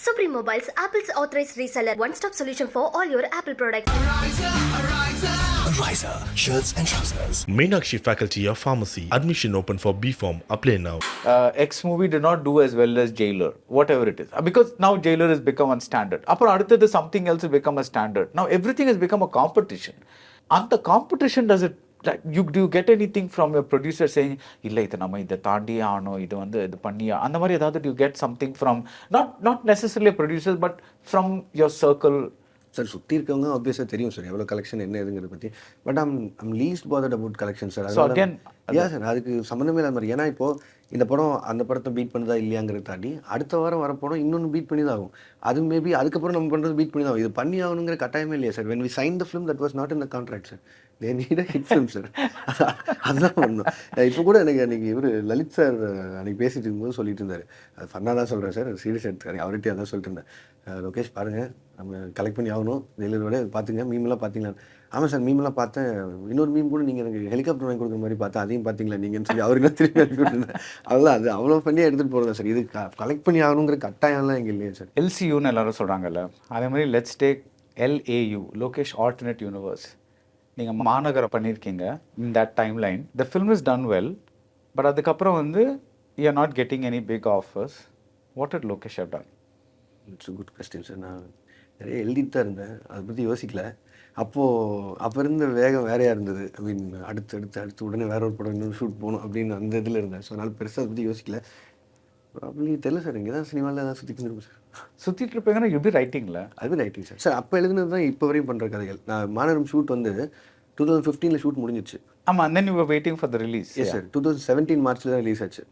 Supreme Mobiles, Apple's authorized reseller. One-stop solution for all your Apple products. Riser, shirts and trousers. MEENAKSHI Faculty of Pharmacy. Admission open for B.Pharm. Apply now. X movie did not do as well as Jailer, whatever it is. Because now Jailer has become a standard. Appo aduthathu something else will become a standard. Now everything has become a competition. And the competition does it, like, do you get anything from your producer saying, illa idu nama idu taandi aano idu vandu idu panniya andha mari edavadhu, do you get something from not necessarily producers but from your circle? Sir சுற்றி இருக்கவங்க ஆப்வியஸாக தெரியும் sir எவ்வளோ collection என்ன எதுங்கிறத பற்றி. But I'm least bothered about collection sir. Yeah sir, அதுக்கு சம்மந்தமே இல்லாத மாதிரி. ஏன்னா இப்போது இந்த படம் அந்த படத்தை பீட் பண்ணுதா இல்லையாங்கிறத தாண்டி அடுத்த வாரம் வர படம் இன்னொன்று பீட் பண்ணி தான் ஆகும். அது மேபி அதுக்கப்புறம் நம்ம பண்ணுறது பீட் பண்ணி தான் ஆகும். இது பண்ணி ஆகணுங்கிற கட்டாயமே இல்லையா sir. When we sign the film that was not in the contract sir. They need a hit film sir. அதுதான் பண்ணணும். இப்போ கூட எனக்கு அன்றைக்கி இவர் லலித் சார் அன்றைக்கி பேசிட்டு இருக்கும்போது சொல்லிட்டு இருந்தார். அது ஃபன்னாக தான் சொல்கிறேன் சார், சீரியஸ் எடுத்துக்காரு. அவர்கிட்ட அதான் சொல்லிட்டு இருந்தேன், லோகேஷ் பாருங்கள் நம்ம கலெக்ட் பண்ணி ஆகணும், டெய்லரோட பார்த்துங்க, மீமெல்லாம் பார்த்தீங்களா? ஆமாம் சார் மீமெல்லாம் பார்த்தேன், இன்னொரு மீம் கூட நீங்கள் எனக்கு ஹெலிகாப்டர் வாங்கி கொடுக்குற மாதிரி பார்த்தேன், அதையும் பார்த்தீங்களா நீங்கன்னு சொல்லி அவருக்கு திரும்பி அனுப்பிவிட்டுருந்தேன். அதெல்லாம் அது அவ்வளோ பண்ணியாக எடுத்துகிட்டு போகிறதா சார். இது கலெக்ட் பண்ணி ஆகணுங்கிற கட்டாயம்லாம் எங்கே இல்லையா சார். எல்சியூன்னு எல்லாரும் சொல்கிறாங்கல்ல, அதே மாதிரி let's take LAU, Lokesh alternate universe. நீங்கள் மாநகரம் பண்ணியிருக்கீங்க in that timeline. The film is done well, but அதுக்கப்புறம் வந்து you are not getting any big offers. What did Lokesh have done? It's good question sir. நான் நிறைய எழுதிட்டு தான் இருந்தேன், அதை பற்றி யோசிக்கல. அப்போ இருந்த வேகம் வேறையாக இருந்தது. ஐ மீன் அடுத்து உடனே வேற ஒரு படம் இன்னொரு ஷூட் போகணும் அப்படின்னு அந்த இதில் இருந்தேன். ஸோ அதனால் பெருசாக அதை பற்றி யோசிக்கல. அப்படி தெரியல சார், இங்கே தான் சினிமாவில் தான் சுற்றிட்டு இருப்பேன் சார். சுற்றிட்டு இருப்பீங்கன்னா எப்படி ரைட்டிங்களா? அது ரைட்டிங் சார். சார் அப்போ எழுதுனது தான் இப்போ வரையும் பண்ணுற கதைகள். நான் மாநகரம் ஷூட் வந்து 2015 ஷூட் முடிஞ்சிச்சு. ஆமாம், and then you were waiting for the release. Yes sir, 2017 மார்ச்சில் தான் ரிலீஸ் ஆச்சு.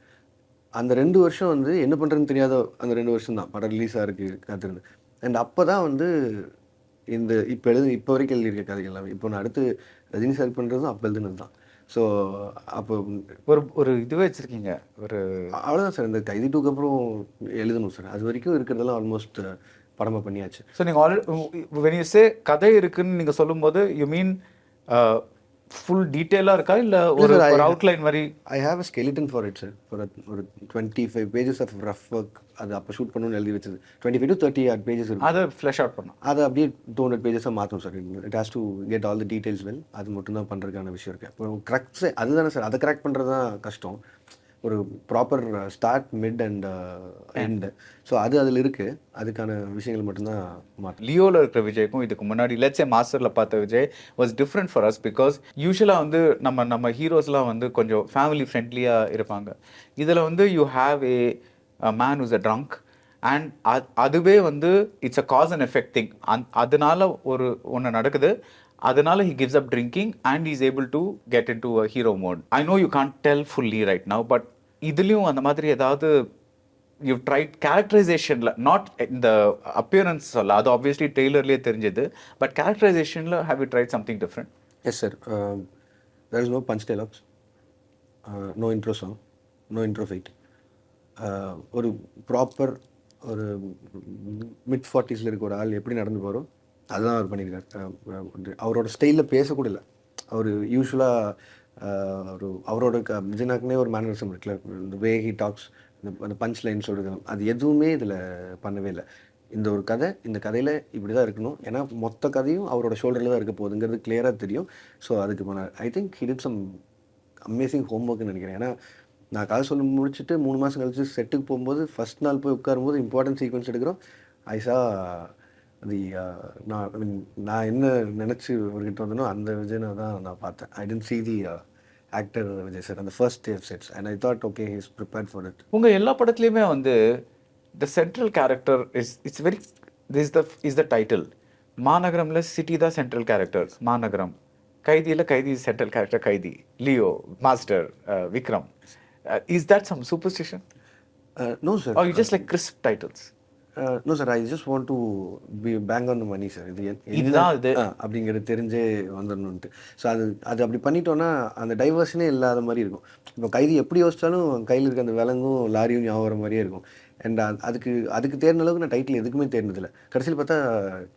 அந்த 2 வருஷம் வந்து என்ன பண்ணுறதுன்னு தெரியாத அந்த 2 வருஷம் தான் படம் ரிலீஸாக இருக்குது காத்திருந்து. அண்ட் அப்போ தான் வந்து இந்த இப்போ வரைக்கும் எழுதியிருக்க கதைகள் எல்லாமே இப்போ நான் அடுத்து ரஜினி சார் பண்ணுறதும் அப்போ எழுதுனது தான். ஸோ அப்போ ஒரு இதுவே வச்சுருக்கீங்க ஒரு அவ்வளோதான் சார். இந்த கைதி 2க்கு அப்புறம் எழுதணும் சார். அது வரைக்கும் இருக்கிறதெல்லாம் ஆல்மோஸ்ட் படமாக பண்ணியாச்சு. ஸோ நீங்கள் ஆல்ரெடி when you say கதை இருக்குன்னு நீங்கள் சொல்லும்போது யூ மீன் ஃபுல் டீட்டெயிலாக இருக்கா இல்லை ஒரு அவுட்லைன் மாதிரி? I have a skeleton for it sir. ஒரு 25 pages ஆஃப் ரஃப் ஒர்க். அது அப்போ ஷூட் பண்ணணும்னு எழுதி வச்சது 25 to 30 pages இருக்கும். அதை ஃப்ளஷ் அவுட் பண்ணணும். அதை அப்படியே 200 pages மாற்றும் sir. It has to get all the details well. அது மட்டும் தான் பண்ணுறதுக்கான விஷயம் இருக்குது. இப்போ கரெக்ட்ஸே அதுதானே சார். அதை கரெக்ட் பண்ணுறது தான் கஷ்டம். ஒரு proper start mid and end. So அதில் இருக்குது. அதுக்கான விஷயங்கள் மட்டும்தான் மாற்றும். லியோவில் இருக்கிற விஜய்க்கும் இதுக்கு முன்னாடி லெட்ஸ் மாஸ்டரில் பார்த்த Vijay was different for us. Because யூஸ்வலாக வந்து நம்ம ஹீரோஸ்லாம் வந்து கொஞ்சம் ஃபேமிலி ஃப்ரெண்ட்லியாக இருப்பாங்க. இதில் வந்து you have a man who's a drunk and அதுவே வந்து it's a cause and effect thing. அதனால ஒன்று நடக்குது. அதனால he gives up drinking and he is able to get into a hero mode. I know you can't tell fully right now, but இதுலயும் அந்த மாதிரி ஏதாவது you've tried characterizationல, not in the appearance அல்ல, அது obviously trailerலயே தெரிஞ்சது, but characterizationல have you tried something different? Yes sir. There is no punch dialogues, no intro song, no intro fight. ஒரு proper ஒரு mid 40s இருக்க ஒரு ஆள் எப்படி நடந்து போகிறோம் அதுதான் அவர் பண்ணியிருக்காரு. அவரோட ஸ்டைலில் பேசக்கூட இல்லை. அவர் யூஸ்வலாக அவரோட விஜயனாக்குனே ஒரு மேனரிசம் இருக்குல்ல, இந்த வே ஹி டாக்ஸ், அந்த பஞ்ச் லைன்ஸ் சொல்கிறது, அது எதுவுமே இதில் பண்ணவே இல்லை. இந்த கதையில் இப்படி தான் இருக்கணும், ஏன்னா மொத்த கதையும் அவரோட ஷோல்டரில் தான் இருக்க போகுதுங்கிறது கிளியராக தெரியும். ஸோ அதுக்கு பண்ணார். I think he did some amazing home ஒர்க்னு நினைக்கிறேன். ஏன்னா நான் கதை சொல்லி முடிச்சுட்டு 3 மாதம் கழிச்சு செட்டுக்கு போகும்போது ஃபஸ்ட் நாள் போய் உட்காரும்போது இம்பார்ட்டன்ட் சீக்வன்ஸ் எடுக்கிறோம். ஐசா அது நான் என்ன நினச்சி அவர்கிட்ட வந்தனோ அந்த விஜயனை தான் நான் பார்த்தேன். I didn't see the actor Vijay sir அந்த first day of sets and I thought okay he is prepared for it. உங்கள் எல்லா படத்துலையுமே வந்து the central character is very is the title. மாநகரம்ல சிட்டி தான் சென்ட்ரல் கேரக்டர் மாநகரம். கைதியில் Kaithi central character Kaithi. Leo Master Vikram. Is that some superstition? No sir. Or you just like crisp titles? No sir, I just want to be bang on the money sir. இதுதான் அது அப்படிங்கிறது தெரிஞ்சே வந்துடணுன்ட்டு. So அது அப்படி பண்ணிட்டோன்னா அந்த டைவர்ஷனே இல்லாத மாதிரி இருக்கும். இப்போ கைதி எப்படி யோசிச்சாலும் கையில் இருக்க அந்த விலங்கும் லாரியும் ஞாபகம் மாதிரியே இருக்கும். அண்ட் அதுக்கு தேர்ந்த அளவுக்கு நான் டைட்டில் எதுக்குமே தேர்ந்ததில்லை. கடைசியில் பார்த்தா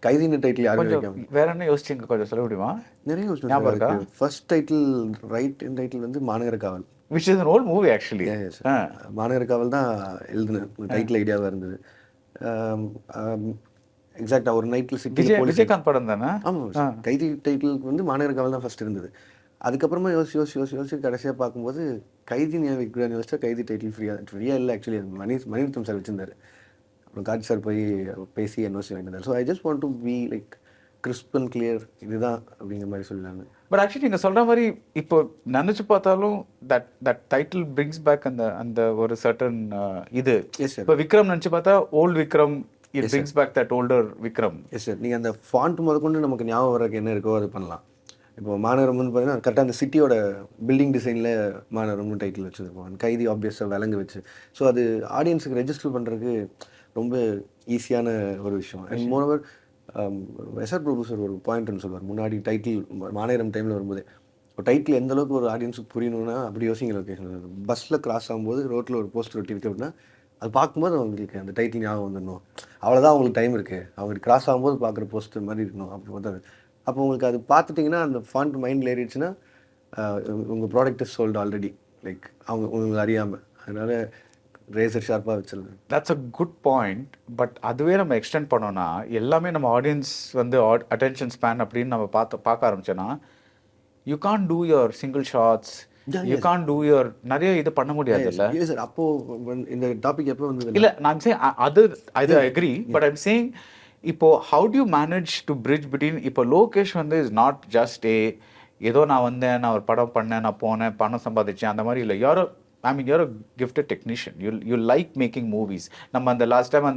கைதின்னு டைட்டில் யாரும் வைக்காம வேற என்ன யோசிச்சுங்க கொஞ்சம் சொல்ல முடியுமா? நிறைய யோசிச்சு. ஃபர்ஸ்ட் டைட்டில் டைட்டில் வந்து மாநகர காவல், which is an old movie actually. மாநகர காவல் தான் எழுதுனேன். டைட்டில் ஐடியாவாக இருந்தது. எக்ஸாக்டாக ஒரு நைட்டில் விஜயகாந்த் படம் தானே? ஆமாம், கைதி டைட்டிலுக்கு வந்து மாநகர காவல் தான் ஃபஸ்ட் இருந்தது. அதுக்கப்புறமா யோசிச்சு கடைசியாக பார்க்கும்போது கைதி விக்ரான் யோசிச்சா கைதி டைட்டில் ஃப்ரீயாக இல்லை. ஆக்சுவலி மணிரத்னம் சார் வச்சிருந்தாரு. அப்புறம் காட்சி சார் போய் பேசி என்ஓசி வாங்கியிருந்தார். So I just want to be like crisp and clear, இதுதான் அப்படிங்கிற மாதிரி சொல்லலாங்க. பட் ஆக்சுவலி நீங்கள் சொல்கிற மாதிரி இப்போ நினச்சி பார்த்தாலும் தட் டைட்டில் பிரிங்ஸ் பேக் அந்த ஒரு சர்டன் இது. இப்போ விக்ரம் நினச்சி பார்த்தா old Vikram, it brings back that older Vikram. Yes sir. நீங்கள் அந்த ஃபாண்ட் முதற்கொண்டு நமக்கு ஞாபகம் வரக்கு என்ன இருக்கோ அது பண்ணலாம். இப்போ மாநகரம் வந்து பார்த்தீங்கன்னா கரெக்டாக அந்த சிட்டியோட பில்டிங் டிசைனில் மாநகரம்னு டைட்டில் வச்சுருப்போம். கைதி ஆப்வியஸாக விலங்கு வச்சு. ஸோ அது ஆடியன்ஸுக்கு ரெஜிஸ்டர் பண்ணுறதுக்கு ரொம்ப ஈஸியான ஒரு விஷயம். அண்ட் மோரோவர் எஸ்ஆர் பிரபு சார் ஒரு பாயிண்ட்னு சொல்லுவார் முன்னாடி டைட்டில் மாநகரம் டைமில் வரும்போது, ஒரு டைட்டில் எந்த அளவுக்கு ஒரு ஆடியன்ஸுக்கு புரியணும்னா அப்படி யோசிங்க. லொக்கேஷன் பஸ்ஸில் கிராஸ் ஆகும்போது ரோட்டில் ஒரு போஸ்டர் ஒட்டி இருக்கு அப்படின்னா அது பார்க்கும்போது அவங்களுக்கு அந்த டைட்டில் ஞாபகம் வந்துடணும். அவ்வளோதான் அவங்களுக்கு டைம் இருக்குது, அவங்க கிராஸ் ஆகும்போது பார்க்குற போஸ்டர் மாதிரி இருக்கணும். அப்படி பார்த்தா அப்போ உங்களுக்கு அது பார்த்துட்டிங்கன்னா அந்த ஃபாண்ட் மைண்டில் ஏறிடுச்சுன்னா உங்கள் product is sold already, like அவங்க உங்களுக்கு அறியாமல். அதனால் ரேசர் ஷார்ப்பாக வச்சிருந்தேன். That's a good point. But அதுவே நம்ம எக்ஸ்டெண்ட் பண்ணோன்னா எல்லாமே நம்ம ஆடியன்ஸ் வந்து அட்டென்ஷன் ஸ்பேன் அப்படின்னு நம்ம பார்க்க ஆரம்பிச்சோன்னா you can do your single shots, you can do your நிறைய இது பண்ண முடியாது. இல்லை இல்லை சார். அப்போது இந்த டாபிக் எப்போ வந்து இல்லை நான் சே அது I agree. But I'm saying இப்போ how do you manage to bridge between, இப்போ லோகேஷ் வந்து இஸ் நாட் ஜஸ்ட் ஏதோ நான் வந்தேன், நான் ஒரு படம் பண்ணேன், நான் போனேன், பணம் சம்பாதிச்சேன், அந்த மாதிரி இல்லை. யாரோ you're a gifted technician. You like making movies. நம்ம அந்த லாஸ்ட் டைம்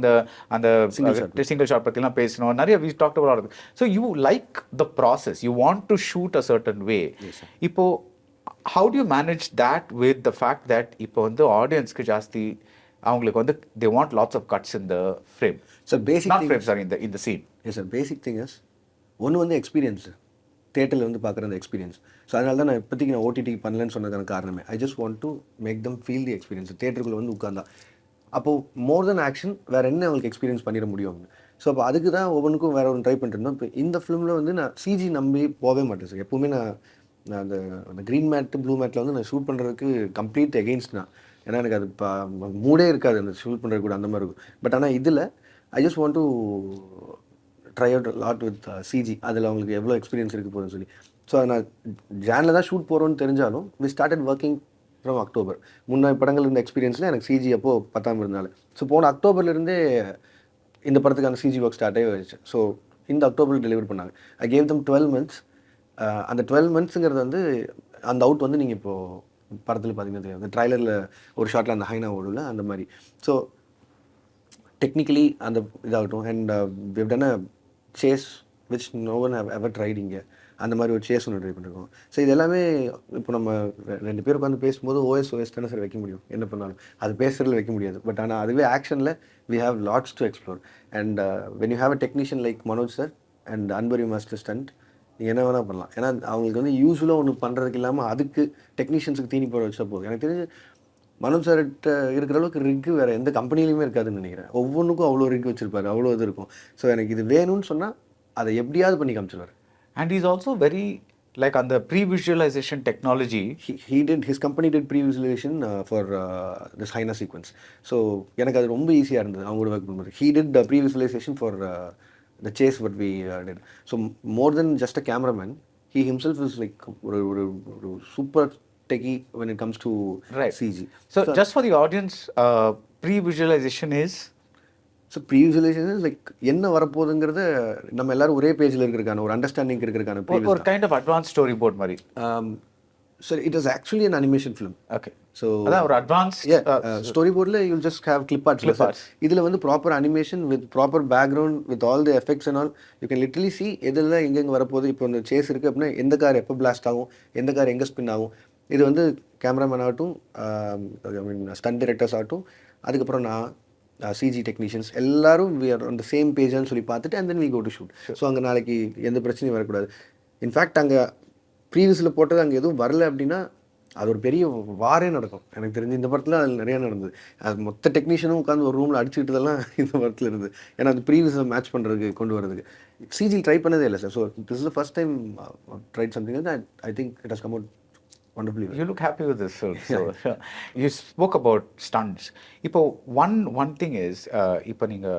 அந்த சிங்கிள் ஷாட் பற்றிலாம் பேசணும், நிறைய we talked about it. So you like the process, you want to shoot a certain way. இப்போ how do you manage that with the fact that இப்போ வந்து ஆடியன்ஸ்க்கு ஜாஸ்தி அவங்களுக்கு வந்து they want lots of cuts in the frame. So basic not frame, sorry, in the scene. Yes sir. Basic thing is ஒன்று வந்து experience, தேட்டரில் வந்து பார்க்குற அந்த எக்ஸ்பீரியன்ஸ். ஸோ அதனால தான் நான் இப்போதைக்கு நான் ஓடிடி பண்ணலன்னு சொன்னதுக்கான காரணமே I just want to make them feel the experience. தேட்டருக்குள்ளே வந்து உட்காந்தா அப்போது மோர் தென் ஆக்ஷன் வேறு என்ன அவங்களுக்கு எக்ஸ்பீரியன்ஸ் பண்ணிட முடியும். ஸோ அப்போ அதுக்கு தான் ஒவ்வொன்றுக்கும் வேறு ஒன்று ட்ரை பண்ணிருந்தோம். இப்போ இந்த ஃபிலிமில் வந்து நான் சிஜி நம்பி போகவே மாட்டேன் சார். எப்போவுமே நான் அந்த க்ரீன் மேட்டு ப்ளூ மேட்டில் வந்து நான் ஷூட் பண்ணுறதுக்கு கம்ப்ளீட் எகெயின்ஸ்ட் தான். ஏன்னா எனக்கு அது மூடே இருக்காது அந்த ஷூட் பண்ணுறது கூட, அந்த மாதிரி இருக்கும். பட் ஆனால் இதில் ஐ just want to try out lot with CG. அதில் அவங்களுக்கு எவ்வளோ எக்ஸ்பீரியன்ஸ் இருக்குது போதுன்னு சொல்லி. ஸோ அதை நான் ஜானில் தான் ஷூட் போகிறோன்னு தெரிஞ்சாலும் we started working from October. முன்னாடி படங்கள் இருந்த எக்ஸ்பீரியன்ஸில் எனக்கு சிஜி அப்போது பத்தாமல் இருந்தாலும் ஸோ போன அக்டோபர்லேருந்தே இந்த படத்துக்கான சிஜி ஒர்க் ஸ்டார்ட் ஆகி வச்சு. ஸோ இந்த அக்டோபரில் டெலிவர் பண்ணாங்க. I gave them 12 months. அந்த 12 monthsங்கிறது வந்து அந்த அவுட் வந்து நீங்கள் இப்போது படத்தில் பார்த்தீங்கன்னா தெரியும். அந்த ட்ரைலரில் ஒரு ஷாட்டில் அந்த ஹைனா ஓடல அந்த மாதிரி. ஸோ டெக்னிக்கலி அந்த இதாகட்டும். And we've done a chase which no one have ever tried இங்கே. அந்த மாதிரி ஒரு சேஸ் ஒன்று ட்ரை பண்ணிருக்கோம். ஸோ இது எல்லாமே இப்போ நம்ம 2 பேர் உட்காந்து பேசும்போது ஓஎஸ் தானே சார் வைக்க முடியும், என்ன பண்ணாலும் அது பேசுகிறதுல வைக்க முடியாது. பட் ஆனால் அதுவே ஆக்ஷனில் we have lots to explore. And when you have a technician like Manoj sir and Anbariv master stunt, நீங்கள் என்ன வேணால் பண்ணலாம். ஏன்னா அவங்களுக்கு வந்து யூஸ்வலாக ஒன்று பண்ணுறதுக்கு இல்லாமல் அதுக்கு டெக்னீஷியன்ஸுக்கு தீனி போட வச்சா போதும். எனக்கு தெரிஞ்சு மனோஜ் சார்கிட்ட இருக்கிற அளவுக்கு ரிக்கு வேறு எந்த கம்பெனிலையுமே இருக்காதுன்னு நினைக்கிறேன். ஒவ்வொன்றுக்கும் அவ்வளோ ரிக் வச்சுருப்பாரு, அவ்வளோ இது இருக்கும். ஸோ எனக்கு இது வேணும்னு சொன்னால் அதை எப்படியாவது பண்ணி காமிச்சிருவார். And he's also very like on the pre-visualization technology. His company did pre-visualization for this Hyena sequence. So எனக்கு அது ரொம்ப ஈஸியாக இருந்தது அவங்களோட ஒர்க் பண்ணும்போது. He did pre-visualization for the chase what we did. So more than just a cameraman, he himself is like ஒரு super techie when it comes to CG. So just for the audience, pre-visualization is so previsualization like என்ன வரப்போகுதுங்கிறத நம்ம எல்லாரும் ஒரே பேஜில் இருக்கிறதுக்கான ஒரு understanding இருக்கிறதுக்கான ஒரு kind of advance story board மாதிரி. Sir it is actually an animation film. Okay. So அதான் ஒரு அட்வான்ஸ் ஸ்டோரி போர்டில் you'll just have clip arts. இதில் வந்து proper animation with proper background with all the effects and all you can literally see எதெல்லாம் எங்கெங்கே வரப்போகுது. இப்போ இந்த சேஸ் இருக்குது அப்படின்னா எந்த கார் எப்போ பிளாஸ்ட் ஆகும், எந்த கார் எங்கே ஸ்பின் ஆகும். இது வந்து கேமராமேன் ஆகட்டும், ஐ மீன் ஸ்டண்ட் டிரெக்டர்ஸ் ஆகட்டும், அதுக்கப்புறம் நான் சிஜி டெக்னீஷியன்ஸ் எல்லாரும் we are on the same பேஜான்னு சொல்லி பார்த்துட்டு and then we go to shoot. So அங்கே நாளைக்கு எந்த பிரச்சனையும் வரக்கூடாது. இன்ஃபேக்ட் அங்கே ப்ரீவியஸில் போட்டது அங்கே எதுவும் வரல அப்படின்னா அது ஒரு பெரிய வாரே நடக்கும். எனக்கு தெரிஞ்சு இந்த படத்தில் அதில் நிறையா நடந்தது. அது மொத்த டெக்னீஷியனும் உட்காந்து ஒரு ரூமில் அடிச்சுக்கிட்டதெல்லாம் இந்த படத்தில் இருந்தது. ஏன்னா அது ப்ரீவியஸில் மேட்ச் பண்ணுறதுக்கு கொண்டு வரதுக்கு சிஜி ட்ரை பண்ணதே இல்லை sir. So this is the first time tried something. I think it has come out wonderfully well. You look happy with this film. So you spoke about stunts. இப்போ one thing is இப்போ நீங்க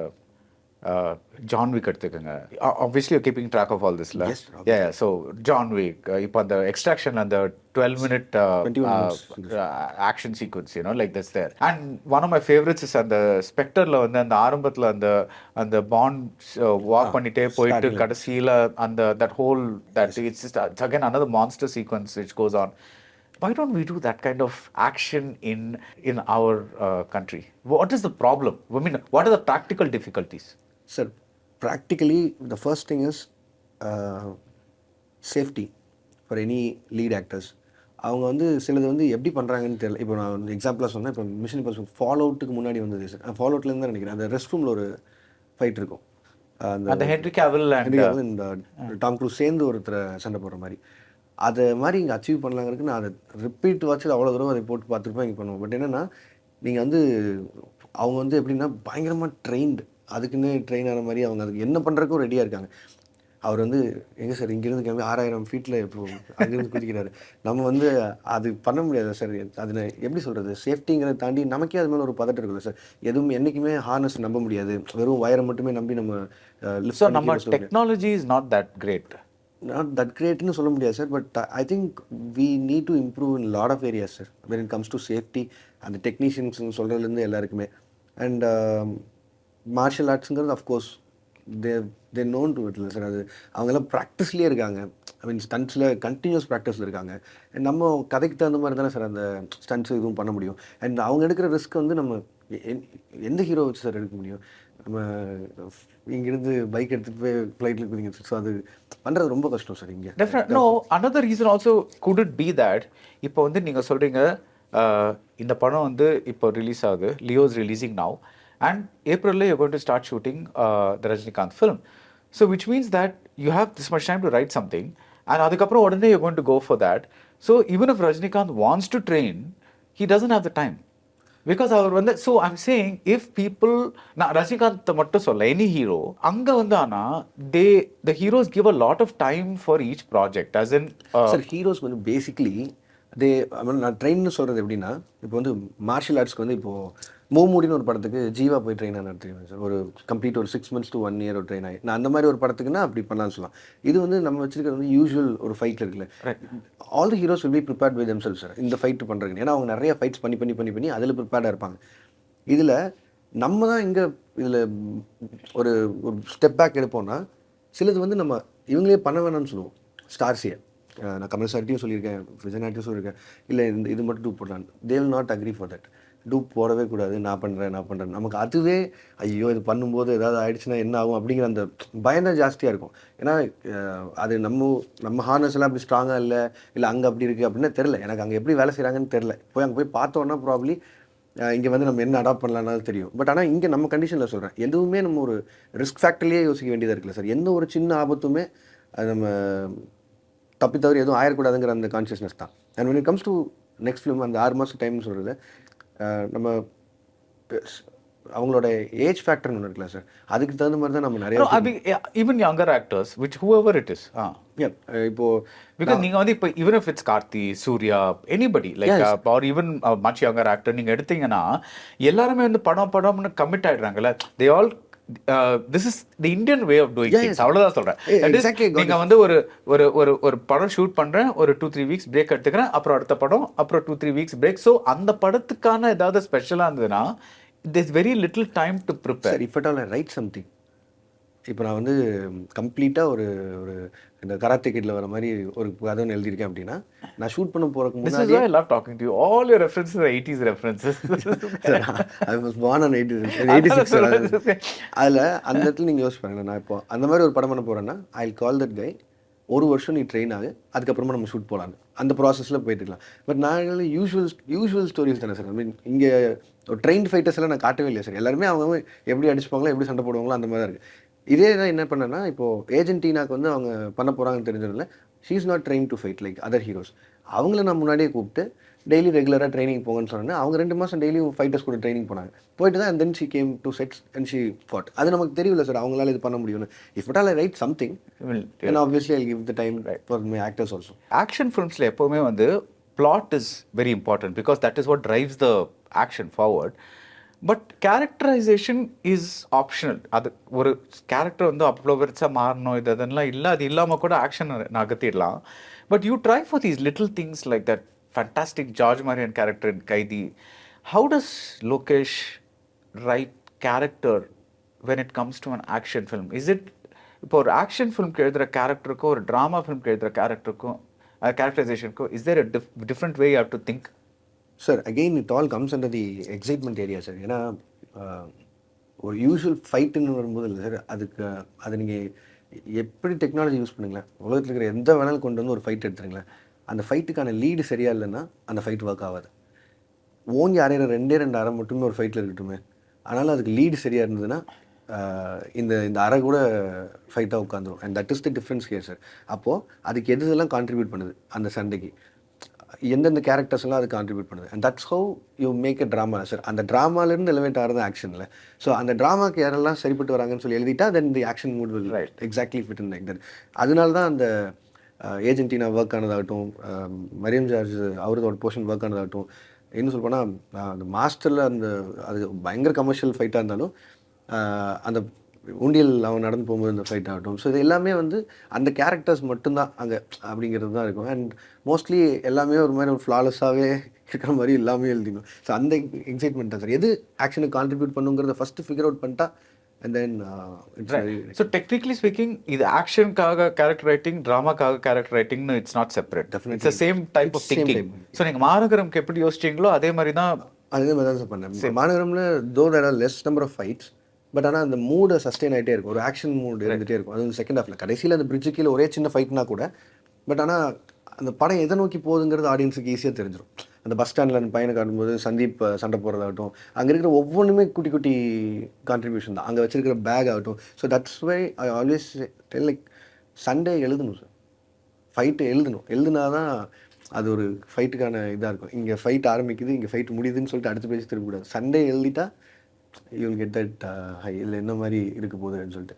John விக் எடுத்துக்கோங்க. Obviously you're keeping track of all this, la? Yes, obviously. Yeah. So John Wick, இப்போ அந்த extraction and the 12-minute 21 minutes. action sequence, you know, like that's there. And one of my favorites is அந்த ஸ்பெக்டர்ல வந்து அந்த ஆரம்பத்துல அந்த bond walk பண்ணிட்டே போயிட்டு starting. கடைசியில அந்த that whole that it's just it's again another monster sequence which goes on. Why don't we do that kind of action in our country? What is the problem? I mean, what are the practical difficulties? Sir, practically the first thing is safety for any lead actors. அவங்க வந்து சிலது வந்து எப்படி பண்ணுறாங்கன்னு தெரியல. இப்போ நான் வந்து எக்ஸாம்பிளாக சொன்னேன். இப்போ மிஷன் இம்பாசிபிள் ஃபால் அவுட்டுக்கு முன்னாடி வந்தது சார். ஃபால் அவுட்லேருந்து தான் நினைக்கிறேன். அந்த ரெஸ்ட் ரூமில் ஒரு ஃபைட் இருக்கும். அந்த ஹென்ரி கேவில் இந்த டாம் க்ரூஸ் சேர்ந்து ஒருத்தரை சண்டை போடுற மாதிரி அதை மாதிரி இங்கே அச்சீவ் பண்ணலாங்கிறதுக்கு நான் அதை ரிப்பீட் வாட்சில் அவ்வளோ தூரம் அதை போட்டு பார்த்துருப்பேன் இங்கே பண்ணுவோம். பட் என்னென்னா நீங்கள் வந்து அவங்க வந்து எப்படின்னா பயங்கரமாக ட்ரெயின்டு, அதுக்குன்னு ட்ரெயின் ஆன மாதிரி அவங்க அதுக்கு என்ன பண்ணுறதுக்கும் ரெடியாக இருக்காங்க. அவர் வந்து எங்கே சார் இங்கேருந்து கிளம்பி 6000 ஃபீட்டில் இப்போ அங்கேருந்து குதிக்கிறாரு. நம்ம வந்து அது பண்ண முடியாது சார். அதில் எப்படி சொல்கிறது, சேஃப்டிங்கிறத தாண்டி நமக்கே அது மேலே ஒரு பதட்டம் இருக்குல்ல சார். எதுவும் என்றைக்குமே ஹார்னஸ் நம்ப முடியாது. வெறும் வயரை மட்டுமே நம்பி நம்ம நம்ம technology is not that great. Not that great னு சொல்ல முடியாது sir. But I think we need to improve in lot of areas sir when it comes to safety. அந்த டெக்னீஷியன்ஸ் சொல்கிறதுலேருந்து எல்லாருக்குமே. அண்ட் மார்ஷியல் ஆர்ட்ஸுங்கிறது அஃப்கோர்ஸ் தே நோன் டு இட்ல sir. அது அவங்கெல்லாம் ப்ராக்டிஸ்லேயே இருக்காங்க. ஐ மீன் ஸ்டண்ட்ஸில் கண்டினியூஸ் ப்ராக்டிஸில் இருக்காங்க. அண்ட் நம்ம கதைக்கு தகுந்த மாதிரி தானே சார் அந்த ஸ்டண்ட்ஸ் இதுவும் பண்ண முடியும். அண்ட் அவங்க எடுக்கிற ரிஸ்க் வந்து நம்ம எந்த ஹீரோ வச்சு சார் எடுக்க முடியும்? நம்ம இங்கிருந்து பைக் எடுத்துகிட்டு போய் ஃப்ளைட்டில் குதிங்க சார். ஸோ அது பண்ணுறது ரொம்ப கஷ்டம் சார் இங்கே. No another reason also could it be that இப்போ வந்து நீங்கள் சொல்கிறீங்க இந்த படம் வந்து இப்போ ரிலீஸ் ஆகுது, லியோஸ் ரிலீசிங் நவ், அண்ட் ஏப்ரலில் you're going to start shooting the Rajinikanth film. So which means that you have this much time to write something, and அதுக்கப்புறம் உடனே you're going to go for that. So even if Rajinikanth wants to train, he doesn't have the time. Because அவர் வந்து so I'm saying if people நான் ரஜினிகாந்த் மட்டும் சொல்ல any hero அங்கே வந்து ஆனால் the heroes give a lot of time for each project as in sir heroes வந்து basically நான் ட்ரெயின்னு சொல்கிறது எப்படின்னா இப்போ வந்து மார்ஷியல் ஆர்ட்ஸ்க்கு வந்து இப்போது மூடின்னு ஒரு படத்துக்கு ஜீவா போய் ட்ரெயின் நடத்துறேன் சார். ஒரு கம்ப்ளீட் ஒரு 6 months to 1 year ஒரு ட்ரெயின் ஆகி நான் அந்த மாதிரி ஒரு படத்துக்குன்னா அப்படி பண்ணலாம்னு சொல்லலாம். இது வந்து நம்ம வச்சிருக்கிறது வந்து யூஸ்வல் ஒரு ஃபைட்டில் இருக்குல்ல, all the heroes will be prepared by themselves sir இந்த ஃபைட் பண்ணுறதுக்கு. ஏன்னா அவங்க நிறைய ஃபைட்ஸ் பண்ணி அதில் ப்ரிப்பேர்டாக இருப்பாங்க. இதில் நம்ம தான் இங்கே இதில் ஒரு ஸ்டெப் பேக் எடுப்போம்னா சிலது வந்து நம்ம இவங்களே பண்ண வேணாம்னு சொல்லுவோம். ஸ்டார்ஸே நான் கமல் சார்ட்டையும் சொல்லியிருக்கேன், விஜய் நாட்டையும் சொல்லியிருக்கேன், இல்லை இது மட்டும் டூ போடலான்னு. They will not agree for that. Dupe போடவே கூடாது, நான் பண்ணுறேன். நமக்கு அதுவே ஐயோ இது பண்ணும்போது ஏதாவது ஆயிடுச்சுன்னா என்ன ஆகும் அப்படிங்கிற அந்த பயம் தான் ஜாஸ்தியாக இருக்கும். ஏன்னா அது நம்ம ஹார்னஸ் எல்லாம் அப்படி ஸ்ட்ராங்காக இல்லை அங்கே அப்படி இருக்குது அப்படின்னு தெரில. எனக்கு அங்கே எப்படி வேலை செய்கிறாங்கன்னு தெரில. அங்கே போய் பார்த்தோன்னா ப்ராப்ளி இங்கே வந்து நம்ம என்ன அடாப்ட் பண்ணலான்னாலும் தெரியும். பட் ஆனால் இங்கே நம்ம கண்டிஷனில் சொல்கிறேன், எதுவுமே நம்ம ஒரு ரிஸ்க் ஃபேக்டர்லேயே யோசிக்க வேண்டியதாக இருக்குல்ல சார். எந்த ஒரு சின்ன ஆபத்துமே அது நம்ம தப்பி தவறி எதுவும் ஆயிடக்கூடாதுங்கிற அந்த கான்ஷியஸ்னஸ் தான். And when it comes to next film அந்த 6 மாதம் டைம்னு சொல்கிறது நம்ம அவங்களோட ஏஜ் ஃபேக்டர்னு ஒன்று இருக்குல்ல சார், அதுக்கு தகுந்த மாதிரி தான் நம்ம நிறைய even younger actors which whoever it is இப்போ because நீங்க வந்து இப்போ even if it's Karthi, Surya, anybody like or even a much younger actor நீங்க எடுத்தீங்கன்னா எல்லாருமே வந்து படம்னு commit ஆயிடுறாங்கல்ல. they all this is the Indian way of doing things. அவ்வளவுதான் சொல்றேன். நீங்க வந்து ஒரு படம் ஷூட் பண்றேன், ஒரு 2-3 weeks பிரேக் எடுத்துக்கிறேன், அப்புறம் அடுத்த படம், அப்புறம் 2-3 weeks பிரேக். ஸோ அந்த படத்துக்கான ஏதாவது ஸ்பெஷலா இருந்ததுன்னா there's very little time to prepare. if at all I write something, இப்போ நான் வந்து கம்ப்ளீட்டாக ஒரு இந்த கராத்தே கிட்ல வர மாதிரி ஒரு கதை எழுதியிருக்கேன் அப்படின்னா நான் ஷூட் பண்ண போகிறதுக்கு முன்னாடி This is why I love talking to you. All your references are 80s references. I was born on 86. அதில் அந்த இடத்துல நீங்கள் யோசிப்பாங்க, நான் இப்போ அந்த மாதிரி ஒரு படம் பண்ண போகிறேன்னா I'll call that guy, ஒரு வருஷம் நீ ட்ரெயின் ஆகு, அதுக்கப்புறமா நம்ம ஷூட் போகலான்னு அந்த ப்ராசஸில் போயிட்டுருக்கலாம். பட் நான் யூஸ்வல் ஸ்டோரிஸ் தானே சார். ஐ மீன் இங்கே ட்ரெயின்ட் ஃபைட்டர்ஸ் எல்லாம் நான் காட்டவே இல்லையா சார். எல்லாருமே அவங்க எப்படி அடிச்சுப்பாங்களோ எப்படி சண்டை போடுவாங்களோ அந்த மாதிரி தான் இருக்குது. இதே தான் என்ன பண்ணேன்னா இப்போது ஏஜென்டினாக்கு வந்து அவங்க பண்ண போகிறாங்கன்னு தெரிஞ்சதில்ல. She is not train to fight like other heroes. அவங்கள நான் முன்னாடியே கூப்பிட்டு டெய்லி ரெகுலராக ட்ரைனிங் போங்கன்னு சொன்னேன். அவங்க 2 மாதம் டெய்லியும் ஃபைட்டர்ஸ் கூட ட்ரைனிங் போனாங்க. போயிட்டு தான் and then she came to sets and she fought. அது நமக்கு தெரியல சார் அவங்களால இது பண்ண முடியும்னு. If at all I write something and obviously I give the time for my actors also. Action ஃபிலிம்ஸில் எப்போவுமே வந்து plot is very important because that is what drives the action forward. But characterization is optional. அது ஒரு character வந்து அவ்வளோ பெருசாக மாறணும் இது அதெல்லாம் இல்லை, அது இல்லாமல் கூட ஆக்ஷன் நகர்த்திடலாம். But you try for these little things like that fantastic George Maryan character in Kaithi. How does Lokesh write character when it comes to an action film? Is it இப்போ ஒரு ஆக்ஷன் ஃபிலிம்க்கு எழுதுகிற கேரக்டருக்கும் ஒரு ட்ராமா ஃபிலிம்க்கு எழுதுகிற கேரக்டருக்கும் கேரக்டரைசேஷனுக்கும் is there different way you have to think? Sir again it all comes under the excitement area sir. ஏன்னா ஒரு யூஸ்வல் ஃபைட்டுன்னு வரும்போது இல்லை சார், அது நீங்கள் எப்படி டெக்னாலஜி யூஸ் பண்ணுங்களேன், உலகத்தில் இருக்கிற எந்த வேணாலும் கொண்டு வந்து ஒரு ஃபைட் எடுத்துருங்களேன், அந்த ஃபைட்டுக்கான லீடு சரியாக இல்லைன்னா அந்த ஃபைட் ஒர்க் ஆகாது. ஓங்கி அரைகிற ரெண்டு அரை மட்டுமே ஒரு ஃபைட்டில் இருக்கட்டுமே, அதனால் அதுக்கு லீடு சரியாக இருந்ததுன்னா இந்த அரை கூட ஃபைட்டாக உட்காந்துரும். And that is the difference here sir. அப்போது அதுக்கு எதுலாம் கான்ட்ரிபியூட் பண்ணுது அந்த சண்டைக்கு, எந்தெந்த கேரக்டர்ஸ் எல்லாம் அது கான்ட்ரிபியூட் பண்ணுது. And that's how you make a drama sir. அந்த ட்ராமாலேருந்து எலிவேட் ஆகிறது ஆக்ஷனில். ஸோ அந்த ட்ராமாக்கு யாரெல்லாம் சரிப்பட்டு வராங்கன்னு சொல்லி எழுதிட்டா then the action mood will exactly fit in like that. அதனால தான் அந்த ஏஜென்டினா ஒர்க் ஆனதாகட்டும், மரியம் ஜார்ஜ் அவரோட போர்ஷன் ஒர்க் ஆனதாகட்டும், என்ன சொல்ல போனால் அந்த மாஸ்டரில் அது பயங்கர கமர்ஷியல் ஃபைட்டாக இருந்தாலும் அந்த உண்டியல் அவன் நடந்து போகும்போது இந்த ஃபைட் ஆகட்டும், ஸோ இது எல்லாமே வந்து அந்த கேரக்டர்ஸ் மட்டும்தான் அங்கே அப்படிங்கிறது தான் இருக்கும். அண்ட் மோஸ்ட்லி எல்லாமே ஒரு மாதிரி ஒரு ஃப்ளாலெஸ்ஸாகவே இருக்கிற மாதிரி எல்லாமே எழுதிடும். ஸோ அந்த எக்ஸைட்மெண்ட் தான் சார். எது ஆக்ஷனுக்கு கான்ட்ரிபியூட் பண்ணுங்கிறத ஃபஸ்ட்டு ஃபிகர் அவுட் பண்ணிட்டா and then so technically speaking இது ஆக்ஷனுக்காக கேரக்டர் ரைட்டிங், ட்ராமாக்காக கேரக்டர் ரைட்டிங்னு it's not separate, it's same type of thinking. So நீங்கள் மாநகரம்க்கு எப்படி யோசிச்சிங்களோ அதே மாதிரி தான் சார் பண்ணேன். மாநகரம்ல though there are less number of fights, but ஆனால் அந்த மூடை சஸ்டெயின் ஆகிட்டே இருக்கும், ஒரு ஆக்ஷன் மூட் இருந்துகிட்டே இருக்கும். அது செகண்ட் ஹாஃபில் கடைசியில் அந்த பிரிட்ஜு கீழே ஒரே சின்ன ஃபைட்னா கூட, பட் ஆனால் அந்த படம் எதை நோக்கி போகுதுங்கிறது ஆடியன்ஸுக்கு ஈஸியாக தெரிஞ்சிடும். அந்த பஸ் ஸ்டாண்டில் அந்த பையனை காட்டும்போது சந்தீப் சண்டை போடுறதாகட்டும், அங்கே இருக்கிற ஒவ்வொன்றுமே குட்டி குட்டி கான்ட்ரிபியூஷன் தான், அங்கே வச்சிருக்கிற பேக் ஆகட்டும். So that's why I always tell like சண்டே எழுதணும் சார், ஃபைட்டு எழுதுனா தான் அது ஒரு ஃபைட்டுக்கான இதாக இருக்கும். இங்கே ஃபைட் ஆரம்பிக்குது, இங்கே ஃபைட் முடியுதுன்னு சொல்லிட்டு அடுத்த பேசி திரும்பக்கூடாது. சண்டே எழுதிட்டா you will get that high இல்லை என்ன மாதிரி இருக்க போகுதுன்னு சொல்லிட்டு.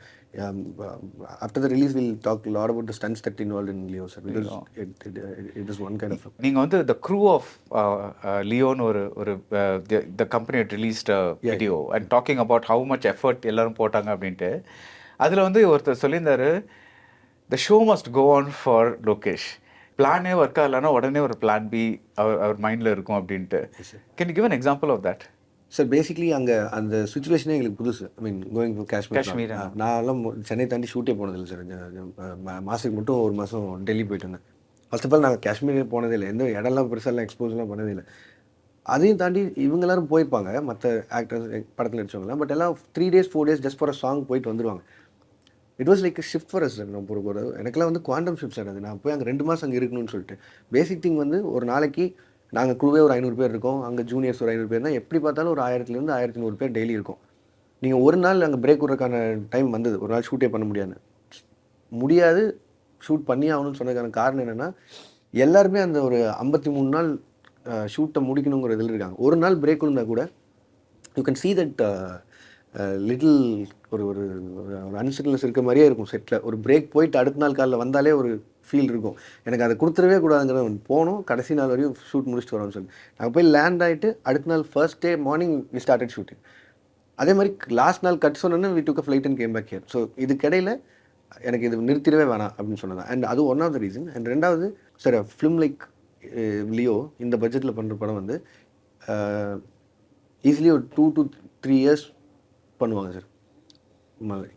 After the release will talk lot about the stunts that involve in Leo sir, because it is one kind of. நீங்கள் வந்து த க்ரூ ஆஃப் லியோன்னு ஒரு the company released video and talking about how much effort எல்லாரும் போட்டாங்க அப்படின்ட்டு. அதில் வந்து ஒருத்தர் சொல்லியிருந்தாரு, the show must go on for Lokesh. பிளானே ஒர்க் ஆகலைன்னா உடனே ஒரு பிளான் பி அவர் மைண்டில் இருக்கும் அப்படின்ட்டு. Can you give an example of that? Sir basically அங்கே அந்த சுச்சுவேஷனே எங்களுக்கு புதுசு. I mean going to Kashmir. நான்லாம் சென்னை தாண்டி ஷூட்டே போனதில்லை சார். மாதத்துக்கு மட்டும் ஒரு மாதம் டெல்லி போயிட்டு வந்தேன். ஃபர்ஸ்ட் ஆஃப் ஆல் நாங்கள் காஷ்மீரே போனதே இல்லை, எந்த இடம்லாம் பெருசாலாம் எக்ஸ்போஸ்லாம் பண்ணதே இல்லை. அதையும் தாண்டி இவங்க எல்லாரும் போயிருப்பாங்க, மற்ற ஆக்டர்ஸ் படத்தில் நடிச்சவங்களாம், பட் எல்லாம் 3 days 4 days just for a song போயிட்டு வந்துடுவாங்க. It was like shift for us sir. நான் போகிற எனக்குலாம் வந்து குவாண்டம் ஷிஃப்ட் சார். அது நான் போய் அங்கே 2 மாதம் அங்கே இருக்கணும்னு சொல்லிட்டு. பேசிக் திங் வந்து ஒரு நாளைக்கு நாங்கள் குழுவே ஒரு 500 பேர் இருக்கோம், அங்கே ஜூனியர்ஸ் ஒரு 500 பேர் தான், எப்படி பார்த்தாலும் ஒரு 1000-லேருந்து 1100 பேர் டெய்லி இருக்கும். நீங்கள் ஒரு நாள் அங்கே பிரேக் விட்றதுக்கான டைம் வந்தது, ஒரு நாள் ஷூட்டே பண்ண முடியாது ஷூட் பண்ணி ஆகணும்னு சொன்னதுக்கான காரணம் என்னென்னா, எல்லாருமே அந்த ஒரு 53 நாள் ஷூட்டை முடிக்கணுங்கிற இதில் இருக்காங்க. ஒரு நாள் பிரேக் இருந்தால் கூட you can see that little ஒரு ஒரு அன்சர்டன்ஸ் இருக்க மாதிரியே இருக்கும் செட்டில். ஒரு பிரேக் போயிட்டு அடுத்த நாள் காலையில் வந்தாலே ஒரு ஃபீல் இருக்கும். எனக்கு அதை கொடுத்துடவே கூடாதுங்கிறத போனோம், கடைசி நாள் வரையும் ஷூட் முடிச்சுட்டு வரோம்னு சொல்லி நாங்கள் போய் லேண்ட் ஆகிட்டு அடுத்த நாள் first day morning we started shooting. அதே மாதிரி லாஸ்ட் நாள் கட் சொன்னோன்னு we took a flight and came back here. So இதுக்கிடையில் எனக்கு இது நிறுத்திடவே வேணாம் அப்படின்னு சொன்னதான். அண்ட் அது one of the reason. And ரெண்டாவது சார், ஃபிலிம் லைக் லியோ இந்த பட்ஜெட்டில் பண்ணுற படம் வந்து ஈஸிலி ஒரு 2 to 3 years பண்ணுவாங்க சார்.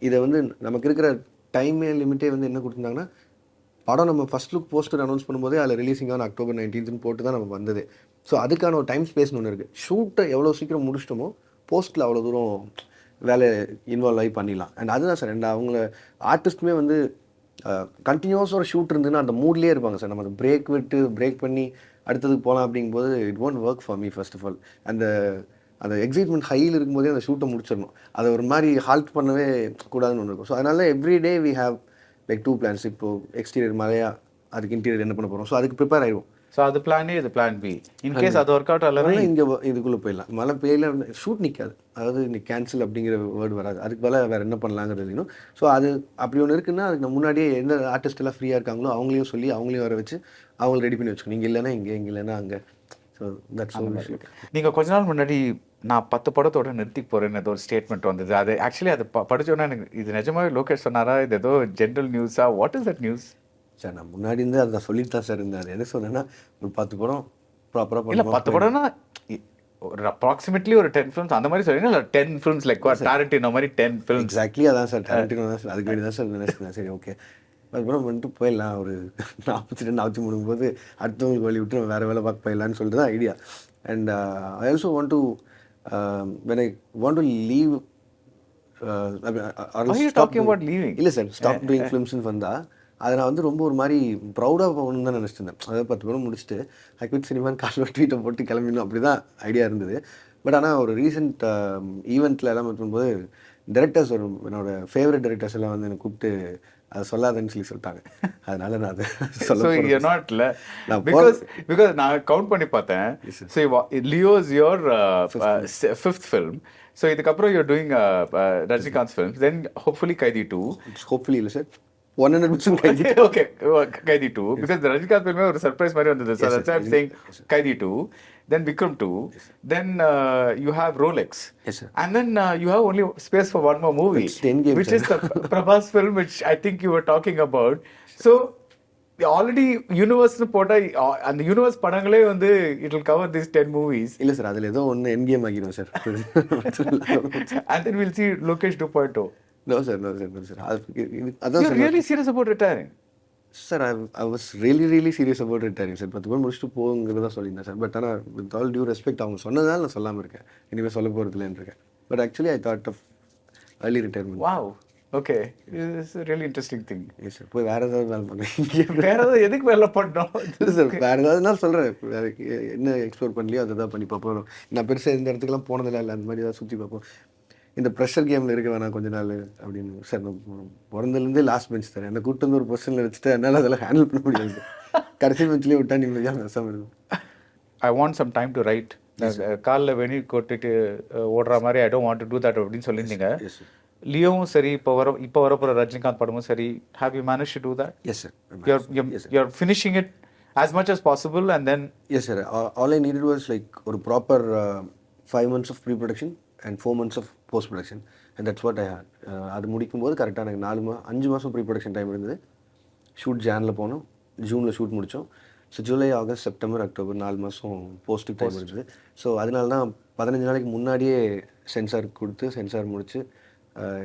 இதை வந்து நமக்கு இருக்கிற டைமே லிமிட்டே வந்து என்ன கொடுத்துருந்தாங்கன்னா, படம் நம்ம ஃபஸ்ட் லுக் போஸ்டர் அனௌன்ஸ் பண்ணும்போதே அதில் ரிலீஸிங் ஆன் October 19th போட்டு தான் நம்ம வந்தது. ஸோ அதுக்கான ஒரு டைம் ஸ்பேஸ்னு ஒன்று இருக்குது. ஷூட்டை எவ்வளோ சீக்கிரம் முடிச்சிட்டோமோ போஸ்ட்டில் அவ்வளோ தூரம் வேலை இன்வால்வ் ஆகி பண்ணிடலாம். அண்ட் அதுதான் சார், அண்ட் அவங்கள ஆர்டிஸ்ட்டுமே வந்து கண்டினியூஸாக ஒரு ஷூட் இருந்துன்னா அந்த மூட்லேயே இருப்பாங்க சார். நம்ம பிரேக் விட்டு பிரேக் பண்ணி அடுத்ததுக்கு போகலாம் அப்படிங்கும்போது it won't work for me. First of all அந்த எக்ஸைட்மெண்ட் ஹையில் இருக்கும்போதே அந்த ஷூட்டை முடிச்சிடணும். அதை ஒரு மாதிரி ஹால்ட் பண்ணவே கூடாதுன்னு ஒன்று இருக்கும். ஸோ அதனால every day we have like 2 plans. இப்போது எக்ஸ்டீரியர் மழையா, அதுக்கு இன்டீரியர் என்ன பண்ண போகிறோம், ஸோ அதுக்கு ப்ரிப்பேர் ஆகிடுவோம். ஸோ அது பிளான் ஏ, இது பிளான் பி. இன்கேஸ் அது ஒர்க் அவுட் ஆகலைன்னா இங்கே இதுக்குள்ளே போயிடலாம். மழை பெய்யல, ஷூட் நிற்காது. அதாவது இன்னைக்கு கேன்சல் அப்படிங்கிற வேர்டு வராது. அதுக்கு பதிலாக வேறு என்ன பண்ணலாங்கிறது வேணும். ஸோ அது அப்படி ஒன்று இருக்குன்னா அதுக்கு நம்ம முன்னாடியே எந்த ஆர்டிஸ்ட் எல்லாம் ஃப்ரீயாக இருக்காங்களோ அவங்களையும் சொல்லி அவங்களையும் வர வச்சு அவங்கள ரெடி பண்ணி வச்சுக்கணும். இங்கே இல்லைன்னா இங்கே, இங்கே இல்லைன்னா அங்கே. So that's all. நீங்கள் கொஞ்ச நாள் முன்னாடி நான் 10 படத்தோட நிறுத்தி போகிறேன்னு ஏதோ ஒரு ஸ்டேட்மெண்ட் வந்தது. அது ஆக்சுவலி அது படித்தோன்னா எனக்கு இது நிஜமாவே லோகேஷ் சொன்னாரா, இது ஏதோ ஜென்ரல் நியூஸா, what is that news? Sir நான் முன்னாடி இருந்து அதை சொல்லிட்டு தான் சார் இருந்தேன். அது என்ன சொன்னேன்னா ஒரு 10 படம் ப்ராப்பராக இல்லை 10 படம்னா ஒரு அப்ராக்சிமேட்லி ஒரு 10 ஃபிலிம்ஸ் அந்த மாதிரி சொல்லுங்க. இல்லை 10 ஃபிலிம்ஸ் லைக் டாரண்டினோ மாதிரி 10 ஃபிலிம்ஸ். எக்ஸாக்ட்லி அதான் சார், டாரண்டினோ தான் சார். அதுக்கு வேண்டி தான் சார் நினைச்சேன். சரி ஓகே, அதுக்கப்புறம் வந்துட்டு போயிடலாம். ஒரு 42 43 போது அடுத்தவங்களுக்கு வழி விட்டு நம்ம வேறு வேலை பார்க்க போயிடலான்னு சொல்லிட்டு தான் idea. And I also want to when I want to leave இல்லை சார், ஸ்டாப் டூயிங் ஃபிலிம்ஸ்னு வந்தால் அதை நான் வந்து ரொம்ப ஒரு மாதிரி ப்ரௌடாக போகணுன்னு தான் நினச்சிட்டு இருந்தேன். அதாவது 10 படம் முடிச்சுட்டு ஐ குவிட் சினிமான்னு காலையில் ட்வீட்டை போட்டு கிளம்பிடணும் அப்படி தான் ஐடியா இருந்தது. பட் ஆனால் ஒரு ரீசெண்ட் ஈவெண்ட்டில் எல்லாம் பண்ணும்போது டைரக்டர்ஸ் என்னோட ஃபேவரட் டைரக்டர்ஸ் எல்லாம் வந்து என்னை கூப்பிட்டு அதை சொல்லாதன்னு சொல்லிட்டாங்க. அதனால நான் அதை சொல்ல பிகாஸ் நான் கவுண்ட் பண்ணி பார்த்தேன். So Leo is your 5th film. So இதுக்கப்புறம் you're doing Rajinikanth films, then hopefully Kaithi 2. Hopefully இல்லை சார், 100% கைதி. Okay, கைதி 2 because the ரஜினிகாந்த் ஃபிலிமே ஒரு சர்ப்ரைஸ் மாதிரி வந்தது. So that's why I'm saying கைதி 2, then Vikram 2, then you have Rolex. Yes sir. And then you have only space for one more movie, which is the Prabhas film which I think you were talking about. So already universe போட்டா அந்த universe படங்களே வந்து it will cover this 10 movies. இல்லை sir, அதில் ஏதோ ஒன்று என் game ஆகிடும் sir. And then we'll see Lokesh 2.0. No sir, no sir, no sir. You're really serious about retiring? Sir, I was really serious about retiring sir. 10 முடிச்சுட்டு போங்கிறதா சொல்லியிருந்தேன் sir. But ஆனால் with all due respect அவங்க சொன்னதால் நான் சொல்லாமல் இருக்கேன். இனிமேல் சொல்ல போகிறதுலன்னு இருக்கேன். But actually I thought of early retirement. Wow. Okay. It's a really interesting thing. Yes sir. போய் வேறு ஏதாவது வேலை பண்ணுறேன். வேறு ஏதாவது எதுக்கு வேலை பண்ணோம்? இல்லை சார், வேறு ஏதாவது நான் சொல்கிறேன். என்ன எக்ஸ்ப்ளோர் பண்ணலையோ அதை தான் பண்ணி பார்ப்போம். நான் பெருசாக இந்த இடத்துக்குலாம் போனதில்லை, இல்லை அந்த மாதிரி ஏதாவது சுற்றி பார்ப்போம். இந்த ப்ரெஷர் கேமில் இருக்க வேணாம் கொஞ்ச நாள் அப்படின்னு. சார் நான் பிறந்ததுலேருந்தே லாஸ்ட் பெஞ்ச் தரேன். என்னை கூப்பிட்டு வந்து ஒரு பொசிஷனில் வச்சுட்டு என்னால் அதெல்லாம் ஹேண்டில் பண்ண முடியாது. கடைசி பெஞ்சிலே விட்டா நிம்மதியாக பேசாமல் இருக்கும். I want some time to write. காலில் வெளியே கொட்டிட்டு ஓடுற மாதிரி I don't want to do that அப்படின்னு சொல்லியிருந்தீங்க. லியோவும் சரி, இப்போ வரப்போகிற ரஜினிகாந்த் படமும் சரி, have you manage to do that? Yes sir. You're finishing it as much as possible and then? Yes sir. All I needed was like ஒரு proper 5 months of pre-production and 4 months of post-production, and that's what I had. அது முடிக்கும்போது கரெக்டாக எனக்கு 5 மாதம் pre-production time இருந்தது. Shoot ஜானில் போனோம், ஜூனில் shoot முடித்தோம். So July, August, September, October 4 மாதம் போஸ்ட்டுக்கு டைம் இருந்தது. ஸோ அதனால தான் 15 நாளைக்கு முன்னாடியே சென்சார் கொடுத்து சென்சார் முடித்து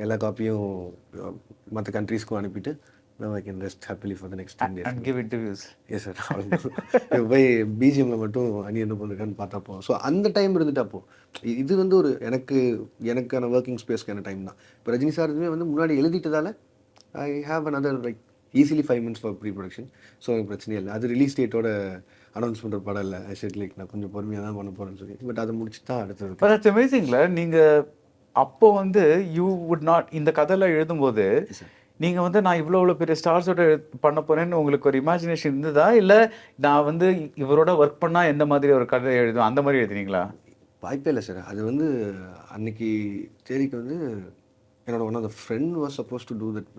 எல்லா காப்பியும் மற்ற கண்ட்ரீஸ்க்கும் அனுப்பிட்டு now I can rest happily for the next 10 days. And give interviews. Yes sir. போய் பிஜிஎம்ல மட்டும் அணி என்ன பண்ணிருக்கான்னு பார்த்தப்போ, ஸோ அந்த டைம் இருந்துட்டு அப்போ இது வந்து ஒரு எனக்கான ஒர்க்கிங் ஸ்பேஸ்க்கான டைம் தான். இப்போ ரஜினி சார் இதுவே வந்து முன்னாடி எழுதிட்டதால I have another like easily 5 months for pre-production. So எனக்கு பிரச்சனை இல்லை. அது ரிலீஸ் டேட்டோட அனௌன்ஸ் பண்ணுற படம் இல்லை. ஐ செட் லைக் நான் கொஞ்சம் பொறுமையாக தான் பண்ண போகிறேன்னு சொல்லி. பட் அதை முடிச்சு தான் அடுத்தது. பட் தட்ஸ் அமேசிங்ல. நீங்கள் அப்போ வந்து யூ வுட் நாட் இந்த கதையெல்லாம் எழுதும்போது நீங்கள் வந்து நான் இவ்வளோ பெரிய ஸ்டார்ஸோட பண்ண போகிறேன்னு உங்களுக்கு ஒரு இமேஜினேஷன் இருந்ததா, இல்லை நான் வந்து இவரோட ஒர்க் பண்ணால் எந்த மாதிரி ஒரு கதை எழுதும் அந்த மாதிரி எழுதுனீங்களா? வாய்ப்பே இல்லை சார். அது வந்து அன்னைக்கு தேதிக்கு வந்து என்னோட one of the friend was supposed to do that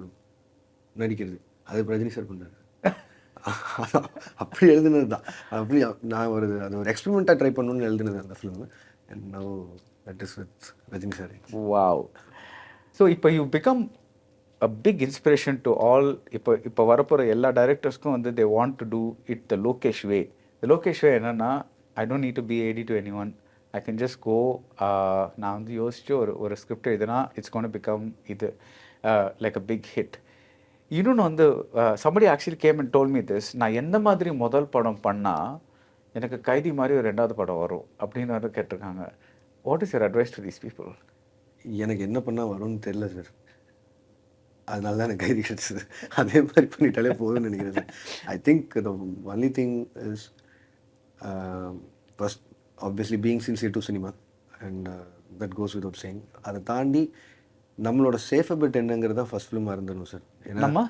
நடிக்கிறது. அது ரஜினி சார் பண்ணார். அப்படி எழுதுனது தான். அப்படி நான் அது ஒரு எக்ஸ்பெரிமெண்ட்டாக ட்ரை பண்ணணும்னு எழுதுனது அந்த film. And now that is with Rajini sir. Wow. So இப்போ you become a big inspiration to all. இப்போ வரப்போகிற எல்லா டைரக்டர்ஸ்க்கும் வந்து they want to do it the Lokesh way. The Lokesh way என்னன்னா, I don't need to be AD to anyone. I can just go. நான் வந்து யோசிச்சு ஒரு ஸ்கிரிப்ட் எழுதுனா இட்ஸ் கோன் பிகம் இது லைக் அ பிக் ஹிட். இன்னொன்று வந்து somebody actually came and told me this. நான் எந்த மாதிரி முதல் படம் பண்ணால் எனக்கு கைதி மாதிரி ஒரு 2வது படம் வரும் அப்படின்னு வந்து கேட்டிருக்காங்க. What is your advice to these people? எனக்கு என்ன பண்ணால் வரும்னு தெரியல சார். அதனால தான் எனக்கு கைதி கிடச்சிது. அதே மாதிரி பண்ணிட்டாலே போதும்னு நினைக்கிறேன் sir. I think the only thing is first obviously being sincere to cinema and that cos without saying. அதை தாண்டி நம்மளோட சேஃப் பெட் என்னங்கிறது தான் ஃபர்ஸ்ட் ஃபிலிமாக இருந்தணும் சார். ஏன்னா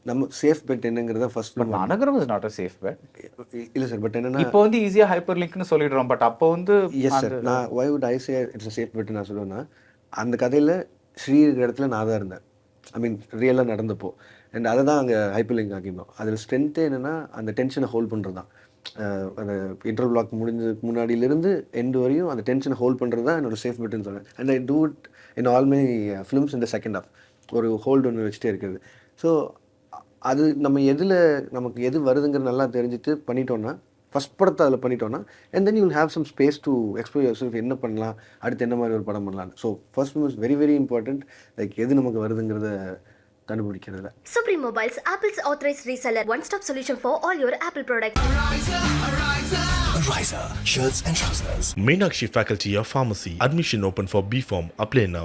நம்ம சேஃப் பெட் என்னங்கிறத first but Maanagaram is not a safe bet. இல்லை sir, but என்னன்னா இப்போ வந்து ஈஸியா ஹைப்பர் லிங்க்னு சொல்லிடுறோம். பட் அப்போ வந்து எஸ் சார், நான் why would I say it's safe bet நான் சொல்லுவேன்னா, அந்த கதையில் ஸ்ரீ இருக்கிற இடத்துல நான் தான் இருந்தேன். ஐ மீன் ரியலாக நடந்தப்போ. அண்ட் அதை தான் அங்கே ஹைப்பர் லிங்க் ஆக்கியிருந்தோம். அதில் ஸ்ட்ரென்த்தே என்னென்னா அந்த டென்ஷனை ஹோல்ட் பண்ணுறது தான். அந்த இன்டர் பிளாக் முடிஞ்சதுக்கு முன்னாடியிலேருந்து எண்டு வரையும் அந்த டென்ஷனை ஹோல்ட் பண்ணுறது தான் என்னோட சேஃப் பெட்டுன்னு சொன்னேன். And I do it in all my films இந்த செகண்ட் ஹாஃப். ஒரு ஹோல்டு ஒன்று வச்சுட்டே இருக்கிறது. ஸோ அது நம்ம நமக்கு எது வருதுங்கிற நல்லா தெரிஞ்சுட்டு பண்ணிட்டோன்னா, ஃபஸ்ட் படத்தை அதில் பண்ணிட்டோன்னா, and then you will have some space to explore yourself. என்ன பண்ணலாம், அடுத்து என்ன மாதிரி ஒரு படம் பண்ணலாம். So first film is very very important. Like எது நமக்கு வருதுங்கிறத கண்டுபிடிக்கிறதுல. Supreme Mobiles, Apple's authorized reseller. One-stop solution for all your Apple products. Riser, shirts and trousers. Meenakshi Faculty of Pharmacy. Admission open for B Form. Apply now.